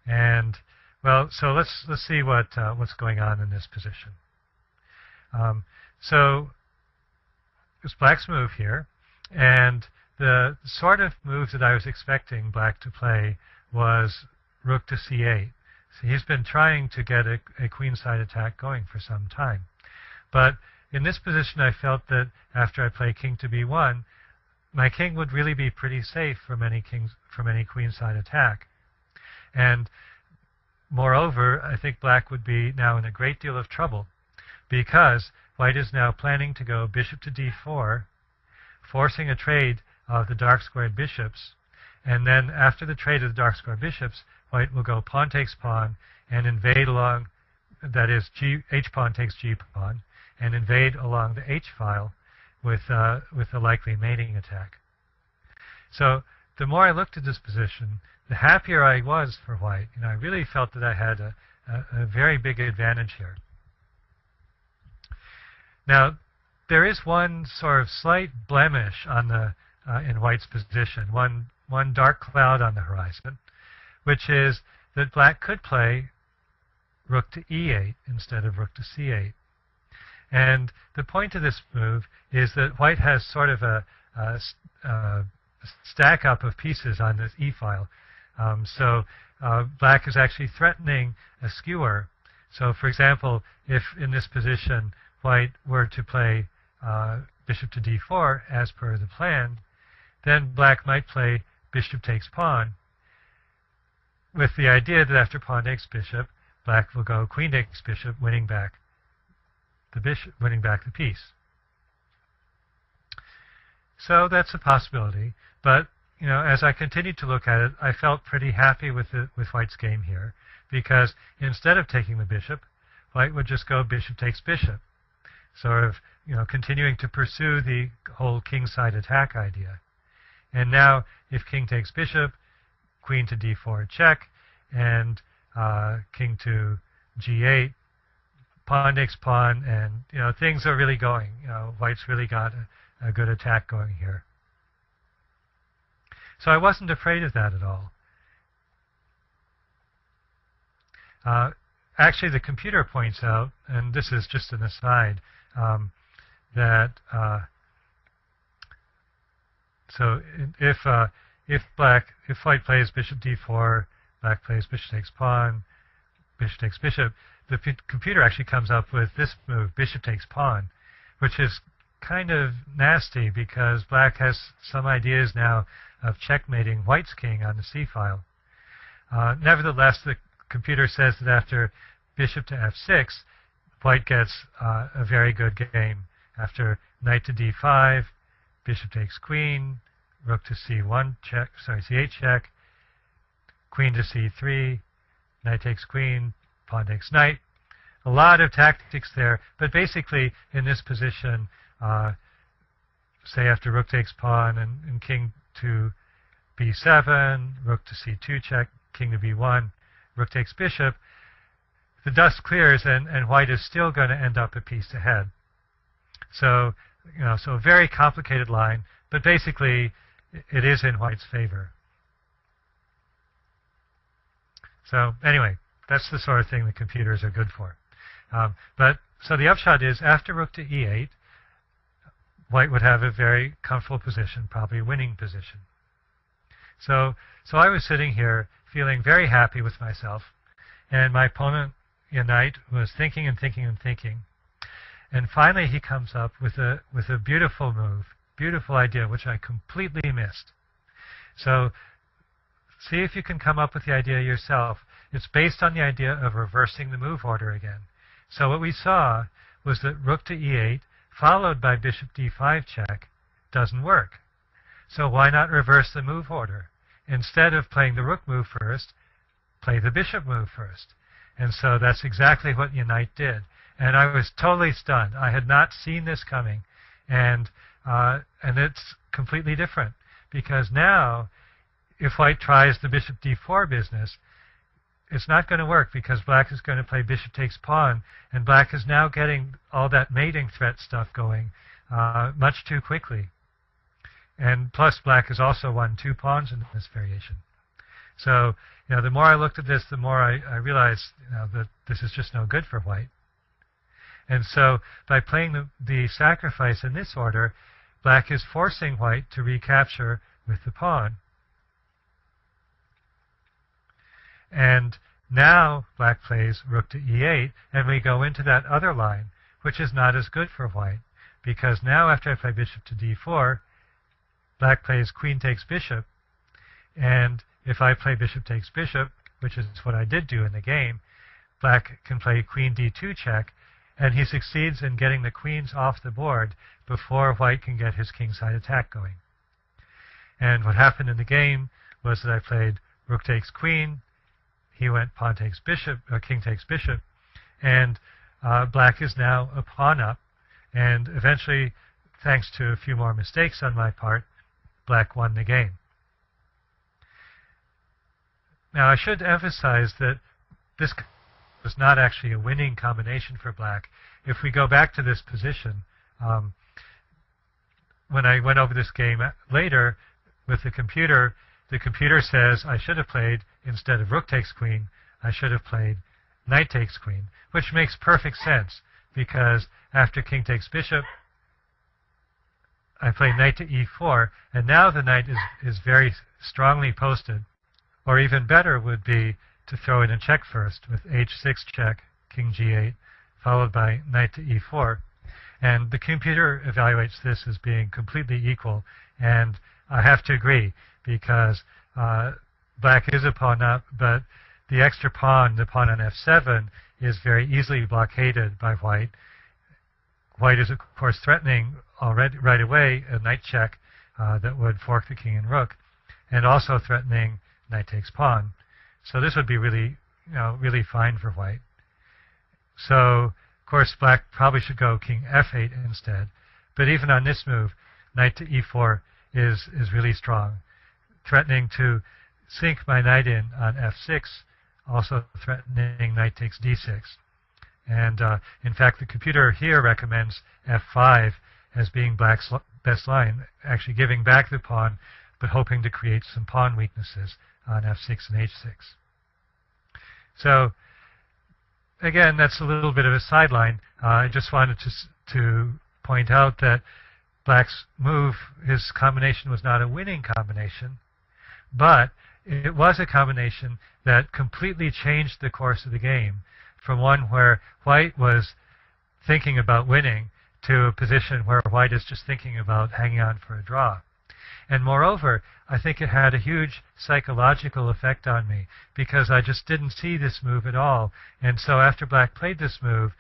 And well, so let's see what's going on in this position. So it's Black's move here, and the sort of move that I was expecting Black to play was rook to c8. So he's been trying to get a queenside attack going for some time. But in this position, I felt that after I play king to b1, my king would really be pretty safe from any queenside attack. And moreover, I think Black would be now in a great deal of trouble, because White is now planning to go bishop to d4, forcing a trade of the dark-squared bishops. And then after the trade of the dark-squared bishops, White will go pawn takes pawn and invade along, that is, h-pawn takes g-pawn, and invade along the h-file with a likely mating attack. So the more I looked at this position, the happier I was for White. I really felt that I had a very big advantage here. Now, there is one sort of slight blemish on in White's position, one dark cloud on the horizon, which is that Black could play rook to e8 instead of rook to c8. And the point of this move is that White has sort of a stack up of pieces on this e-file. So Black is actually threatening a skewer. So for example, if in this position White were to play bishop to d4 as per the plan, then Black might play bishop takes pawn, with the idea that after pawn takes bishop, Black will go queen takes bishop, winning back the bishop, winning back the piece. So that's a possibility. But as I continued to look at it, I felt pretty happy with White's game here, because instead of taking the bishop, White would just go bishop takes bishop, sort of continuing to pursue the whole kingside attack idea. And now, if king takes bishop, queen to d4 check, and king to g8, pawn takes pawn, and things are really going. White's really got a good attack going here. So I wasn't afraid of that at all. Actually, the computer points out, and this is just an aside, that so if White plays bishop d4, Black plays bishop takes pawn, bishop takes bishop, the computer actually comes up with this move, bishop takes pawn, which is kind of nasty because Black has some ideas now of checkmating White's king on the c-file. Nevertheless, the computer says that after bishop to f6, White gets a very good game. After knight to d5, bishop takes queen, rook to c1 check, sorry, c8 check, queen to c3, knight takes queen, pawn takes knight. A lot of tactics there, but basically in this position, say after rook takes pawn and king to b7, rook to c2 check, king to b1, rook takes bishop, the dust clears and White is still going to end up a piece ahead. So, so a very complicated line, but basically it is in White's favor. So anyway, that's the sort of thing the computers are good for. So the upshot is after rook to e8, White would have a very comfortable position, probably a winning position. So I was sitting here feeling very happy with myself, and my opponent, knight, was thinking and thinking and thinking. And finally he comes up with a beautiful move, beautiful idea, which I completely missed. So see if you can come up with the idea yourself. It's based on the idea of reversing the move order again. So what we saw was that rook to e8 followed by bishop d5 check doesn't work. So why not reverse the move order? Instead of playing the rook move first, play the bishop move first. And so that's exactly what the knight did. And I was totally stunned. I had not seen this coming. And it's completely different. Because now, if White tries the bishop d4 business, it's not going to work because Black is going to play bishop takes pawn. And Black is now getting all that mating threat stuff going much too quickly. And plus, Black has also won 2 pawns in this variation. So, the more I looked at this, the more I realized, that this is just no good for white. And so, by playing the sacrifice in this order, black is forcing white to recapture with the pawn. And now black plays rook to e8, and we go into that other line, which is not as good for white, because now after I play bishop to d4, black plays queen takes bishop, and if I play bishop takes bishop, which is what I did do in the game, black can play queen d2 check, and he succeeds in getting the queens off the board before white can get his kingside attack going. And what happened in the game was that I played rook takes queen, he went pawn takes bishop, king takes bishop, and black is now a pawn up, and eventually, thanks to a few more mistakes on my part, black won the game. Now, I should emphasize that this was not actually a winning combination for black. If we go back to this position, when I went over this game later with the computer says I should have played, instead of rook takes queen, I should have played knight takes queen, which makes perfect sense, because after king takes bishop, I play knight to e4, and now the knight is very strongly posted. Or even better would be to throw in a check first with h6 check, king g8, followed by knight to e4. And the computer evaluates this as being completely equal, and I have to agree, because black is a pawn up, but the extra pawn, the pawn on f7, is very easily blockaded by white. White is, of course, threatening already right away a knight check that would fork the king and rook, and also threatening knight takes pawn. So this would be really, really fine for white. So, of course, black probably should go king f8 instead. But even on this move, knight to e4 is really strong, threatening to sink my knight in on f6, also threatening knight takes d6. And in fact, the computer here recommends f5 as being black's best line, actually giving back the pawn, but hoping to create some pawn weaknesses on f6 and h6. So again, that's a little bit of a sideline. I just wanted to point out that black's move, his combination, was not a winning combination, but it was a combination that completely changed the course of the game from one where white was thinking about winning to a position where white is just thinking about hanging on for a draw. And moreover, I think it had a huge psychological effect on me, because I just didn't see this move at all. And so after black played this move,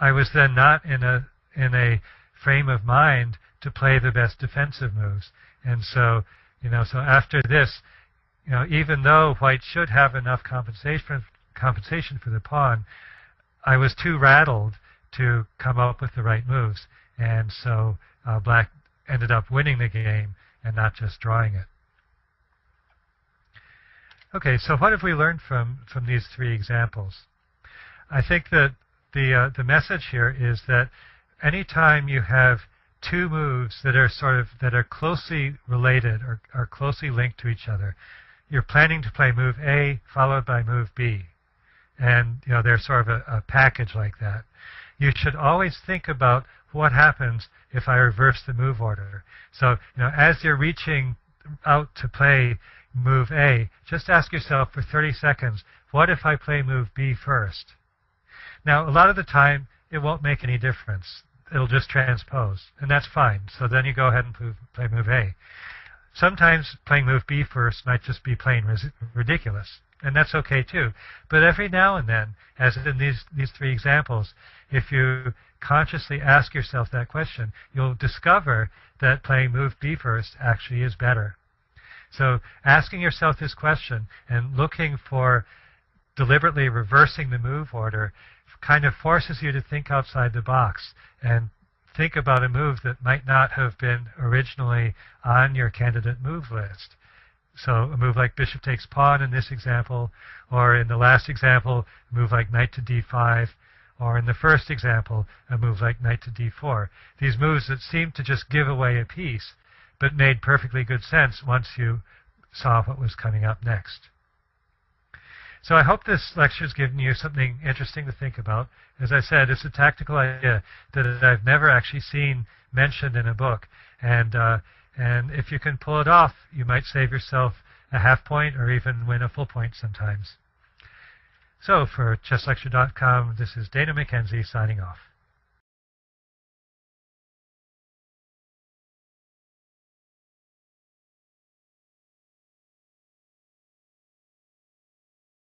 I was then not in a frame of mind to play the best defensive moves. And so, so after this, even though white should have enough compensation for the pawn, I was too rattled to come up with the right moves. And so black ended up winning the game and not just drawing it. Okay, so what have we learned from these three examples? I think that the message here is that anytime you have two moves that are closely related or are closely linked to each other, you're planning to play move A followed by move B. And they're sort of a package like that. You should always think about what happens if I reverse the move order. So, as you're reaching out to play move A, just ask yourself for 30 seconds, what if I play move B first? Now, a lot of the time, it won't make any difference. It'll just transpose, and that's fine. So then you go ahead and play move A. Sometimes playing move B first might just be plain ridiculous, and that's okay too. But every now and then, as in these three examples, if you consciously ask yourself that question, you'll discover that playing move B first actually is better. So asking yourself this question and looking for deliberately reversing the move order kind of forces you to think outside the box and think about a move that might not have been originally on your candidate move list. So a move like bishop takes pawn in this example, or in the last example, a move like knight to d5, or in the first example, a move like knight to d4. These moves that seemed to just give away a piece, but made perfectly good sense once you saw what was coming up next. So I hope this lecture has given you something interesting to think about. As I said, it's a tactical idea that I've never actually seen mentioned in a book. And if you can pull it off, you might save yourself a half point or even win a full point sometimes. So for chesslecture.com, this is Dana Mackenzie signing off.